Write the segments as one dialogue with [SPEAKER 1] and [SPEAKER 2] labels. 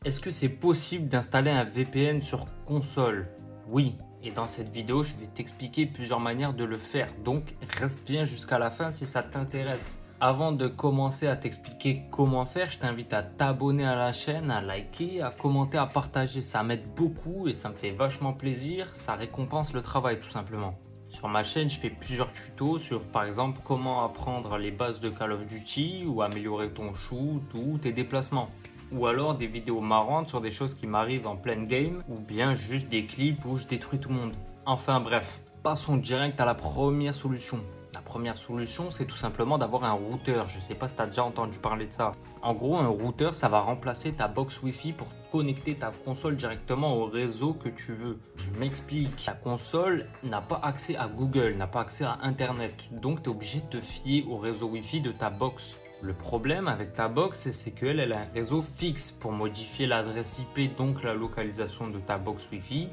[SPEAKER 1] Est-ce que c'est possible d'installer un VPN sur console? Oui, et dans cette vidéo, je vais t'expliquer plusieurs manières de le faire. Donc, reste bien jusqu'à la fin si ça t'intéresse. Avant de commencer à t'expliquer comment faire, je t'invite à t'abonner à la chaîne, à liker, à commenter, à partager. Ça m'aide beaucoup et ça me fait vachement plaisir. Ça récompense le travail tout simplement. Sur ma chaîne, je fais plusieurs tutos sur par exemple comment apprendre les bases de Call of Duty ou améliorer ton shoot ou tes déplacements. Ou alors des vidéos marrantes sur des choses qui m'arrivent en pleine game ou bien juste des clips où je détruis tout le monde. Enfin bref, passons direct à la première solution. La première solution, c'est tout simplement d'avoir un routeur. Je ne sais pas si tu as déjà entendu parler de ça. En gros, un routeur, ça va remplacer ta box Wi-Fi pour connecter ta console directement au réseau que tu veux. Je m'explique. Ta console n'a pas accès à Google, n'a pas accès à Internet. Donc, tu es obligé de te fier au réseau Wi-Fi de ta box. Le problème avec ta box, c'est qu'elle a un réseau fixe. Pour modifier l'adresse IP, donc la localisation de ta box Wi-Fi,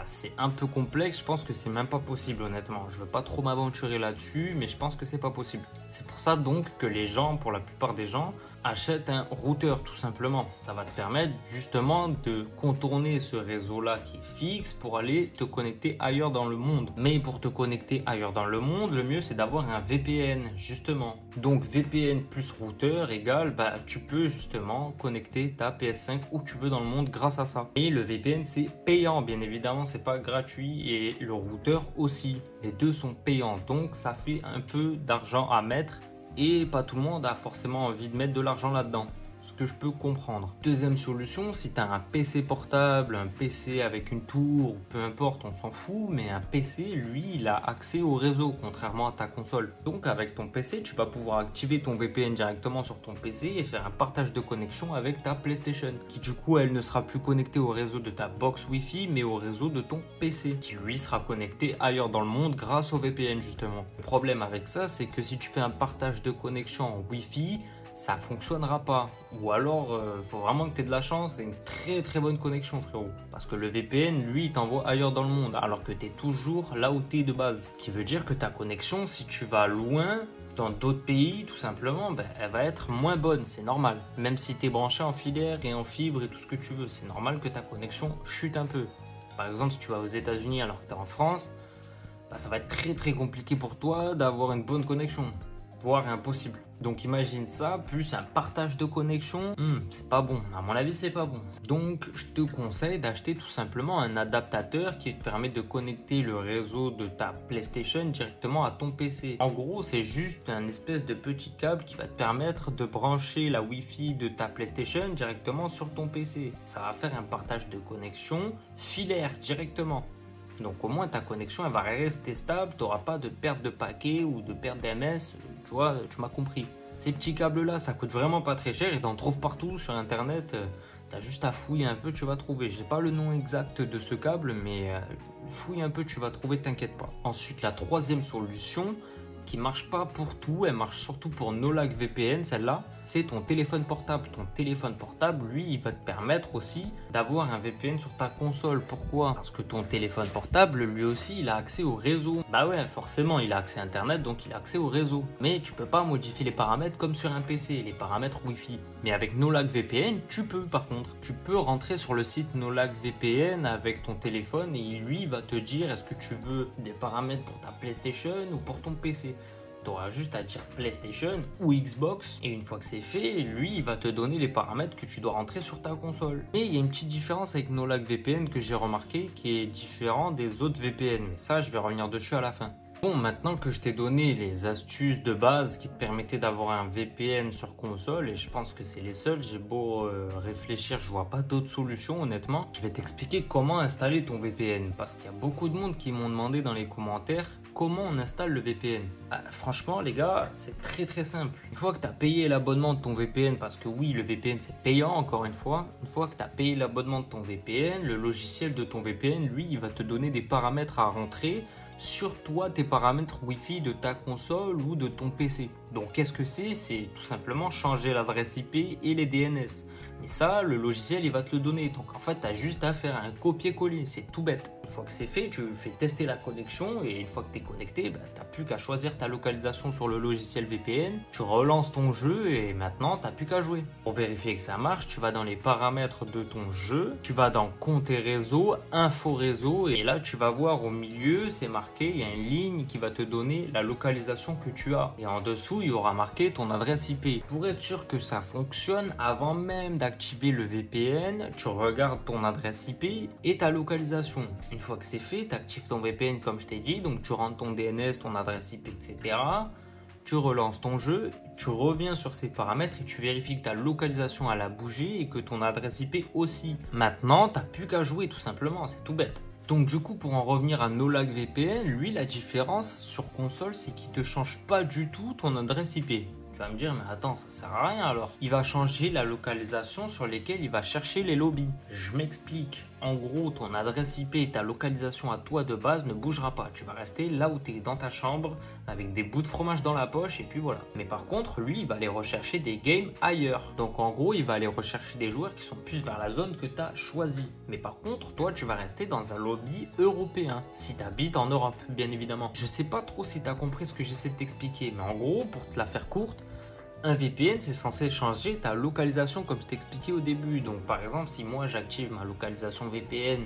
[SPEAKER 1] c'est un peu complexe, je pense que c'est même pas possible honnêtement. Je veux pas trop m'aventurer là-dessus, mais je pense que c'est pas possible. C'est pour ça donc que les gens, pour la plupart des gens, achètent un routeur tout simplement. Ça va te permettre justement de contourner ce réseau-là qui est fixe pour aller te connecter ailleurs dans le monde. Mais pour te connecter ailleurs dans le monde, le mieux c'est d'avoir un VPN justement. Donc VPN plus routeur égale, tu peux justement connecter ta PS5 où tu veux dans le monde grâce à ça. Et le VPN c'est payant bien évidemment, c'est pas gratuit et le routeur aussi. Les deux sont payants donc ça fait un peu d'argent à mettre. Et pas tout le monde a forcément envie de mettre de l'argent là-dedans, ce que je peux comprendre. Deuxième solution, si tu as un PC portable, un PC avec une tour, peu importe, on s'en fout, mais un PC, lui, il a accès au réseau, contrairement à ta console. Donc avec ton PC, tu vas pouvoir activer ton VPN directement sur ton PC et faire un partage de connexion avec ta PlayStation, qui du coup, elle ne sera plus connectée au réseau de ta box Wi-Fi, mais au réseau de ton PC, qui lui sera connecté ailleurs dans le monde grâce au VPN justement. Le problème avec ça, c'est que si tu fais un partage de connexion en Wi-Fi, ça fonctionnera pas. Ou alors, faut vraiment que tu aies de la chance et une très très bonne connexion, frérot. Parce que le VPN, lui, il t'envoie ailleurs dans le monde, alors que tu es toujours là où tu es de base. Ce qui veut dire que ta connexion, si tu vas loin, dans d'autres pays, tout simplement, elle va être moins bonne, c'est normal. Même si tu es branché en filaire et en fibre et tout ce que tu veux, c'est normal que ta connexion chute un peu. Par exemple, si tu vas aux États-Unis alors que tu es en France, ça va être très très compliqué pour toi d'avoir une bonne connexion, voire impossible. Donc imagine ça, plus un partage de connexion, c'est pas bon, à mon avis c'est pas bon. Donc je te conseille d'acheter tout simplement un adaptateur qui te permet de connecter le réseau de ta PlayStation directement à ton PC. En gros c'est juste un espèce de petit câble qui va te permettre de brancher la Wi-Fi de ta PlayStation directement sur ton PC. Ça va faire un partage de connexion filaire directement. Donc au moins ta connexion elle va rester stable, tu n'auras pas de perte de paquet ou de perte d'MS, tu vois, tu m'as compris. Ces petits câbles là, ça coûte vraiment pas très cher et t'en trouves partout sur internet, t'as juste à fouiller un peu, tu vas trouver. J'ai pas le nom exact de ce câble, mais fouille un peu, tu vas trouver, t'inquiète pas. Ensuite la troisième solution, qui marche pas pour tout, elle marche surtout pour NoLag VPN, celle-là, c'est ton téléphone portable. Ton téléphone portable, lui, il va te permettre aussi d'avoir un VPN sur ta console. Pourquoi? Parce que ton téléphone portable, lui aussi, il a accès au réseau. Bah ouais, forcément, il a accès à Internet, donc il a accès au réseau. Mais tu peux pas modifier les paramètres comme sur un PC, les paramètres Wi-Fi. Mais avec NoLag VPN, tu peux par contre. Tu peux rentrer sur le site NoLag VPN avec ton téléphone et lui, il va te dire est-ce que tu veux des paramètres pour ta PlayStation ou pour ton PC. Tu auras juste à dire PlayStation ou Xbox et une fois que c'est fait, lui il va te donner les paramètres que tu dois rentrer sur ta console. Mais il y a une petite différence avec NoLag VPN que j'ai remarqué qui est différent des autres VPN, mais ça je vais revenir dessus à la fin. Bon, maintenant que je t'ai donné les astuces de base qui te permettaient d'avoir un VPN sur console, et je pense que c'est les seuls, j'ai beau réfléchir, je vois pas d'autres solutions honnêtement, je vais t'expliquer comment installer ton VPN, parce qu'il y a beaucoup de monde qui m'ont demandé dans les commentaires comment on installe le VPN. Franchement les gars, c'est très très simple. Une fois que tu as payé l'abonnement de ton VPN, parce que oui, le VPN c'est payant encore une fois que tu as payé l'abonnement de ton VPN, le logiciel de ton VPN, lui, il va te donner des paramètres à rentrer sur toi, tes paramètres Wi-Fi de ta console ou de ton PC. Donc qu'est-ce que c'est? C'est tout simplement changer l'adresse IP et les DNS. Mais ça, le logiciel, il va te le donner. Donc en fait, tu as juste à faire un copier-coller. C'est tout bête. Une fois que c'est fait, tu fais tester la connexion et une fois que tu es connecté, tu n'as plus qu'à choisir ta localisation sur le logiciel VPN. Tu relances ton jeu et maintenant, tu n'as plus qu'à jouer. Pour vérifier que ça marche, tu vas dans les paramètres de ton jeu. Tu vas dans compte et réseau, info réseau et là, tu vas voir au milieu, c'est marqué, il y a une ligne qui va te donner la localisation que tu as. Et en dessous, il y aura marqué ton adresse IP. Pour être sûr que ça fonctionne, avant même d'activer le VPN, tu regardes ton adresse IP et ta localisation. Une fois que c'est fait, tu actives ton VPN comme je t'ai dit, donc tu rentres ton DNS, ton adresse IP, etc. Tu relances ton jeu, tu reviens sur ces paramètres et tu vérifies que ta localisation elle a bougé et que ton adresse IP aussi. Maintenant, tu n'as plus qu'à jouer tout simplement, c'est tout bête. Donc du coup, pour en revenir à NoLag VPN, lui, la différence sur console, c'est qu'il ne te change pas du tout ton adresse IP. Tu vas me dire, mais attends, ça sert à rien alors. Il va changer la localisation sur lesquelles il va chercher les lobbies. Je m'explique. En gros, ton adresse IP et ta localisation à toi de base ne bougera pas. Tu vas rester là où tu es dans ta chambre avec des bouts de fromage dans la poche et puis voilà. Mais par contre, lui, il va aller rechercher des games ailleurs. Donc en gros, il va aller rechercher des joueurs qui sont plus vers la zone que tu as choisie. Mais par contre, toi, tu vas rester dans un lobby européen. Si tu habites en Europe, bien évidemment. Je sais pas trop si tu as compris ce que j'essaie de t'expliquer. Mais en gros, pour te la faire courte, un VPN, c'est censé changer ta localisation comme je t'expliquais au début. Donc par exemple, si moi j'active ma localisation VPN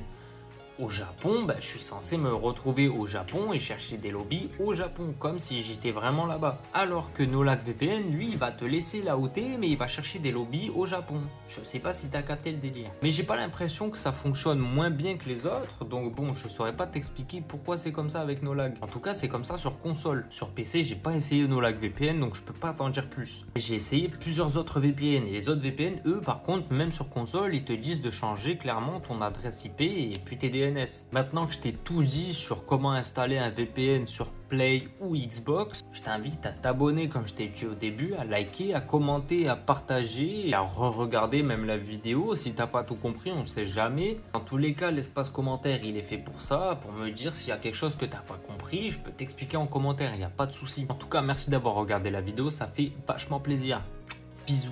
[SPEAKER 1] au Japon, je suis censé me retrouver au Japon et chercher des lobbies au Japon, comme si j'étais vraiment là-bas. Alors que NoLag VPN, lui, il va te laisser là où t'es, mais il va chercher des lobbies au Japon. Je sais pas si t'as capté le délire. Mais j'ai pas l'impression que ça fonctionne moins bien que les autres, donc bon, je saurais pas t'expliquer pourquoi c'est comme ça avec NoLag. En tout cas, c'est comme ça sur console. Sur PC, j'ai pas essayé NoLag VPN, donc je peux pas t'en dire plus. J'ai essayé plusieurs autres VPN, et les autres VPN, eux, par contre, même sur console, ils te disent de changer clairement ton adresse IP et puis tes DNS. Maintenant que je t'ai tout dit sur comment installer un VPN sur Play ou Xbox, je t'invite à t'abonner comme je t'ai dit au début, à liker, à commenter, à partager et à re-regarder même la vidéo. Si t'as pas tout compris, on sait jamais. Dans tous les cas, l'espace commentaire, il est fait pour ça, pour me dire s'il y a quelque chose que t'as pas compris, je peux t'expliquer en commentaire, il n'y a pas de souci. En tout cas, merci d'avoir regardé la vidéo, ça fait vachement plaisir. Bisous.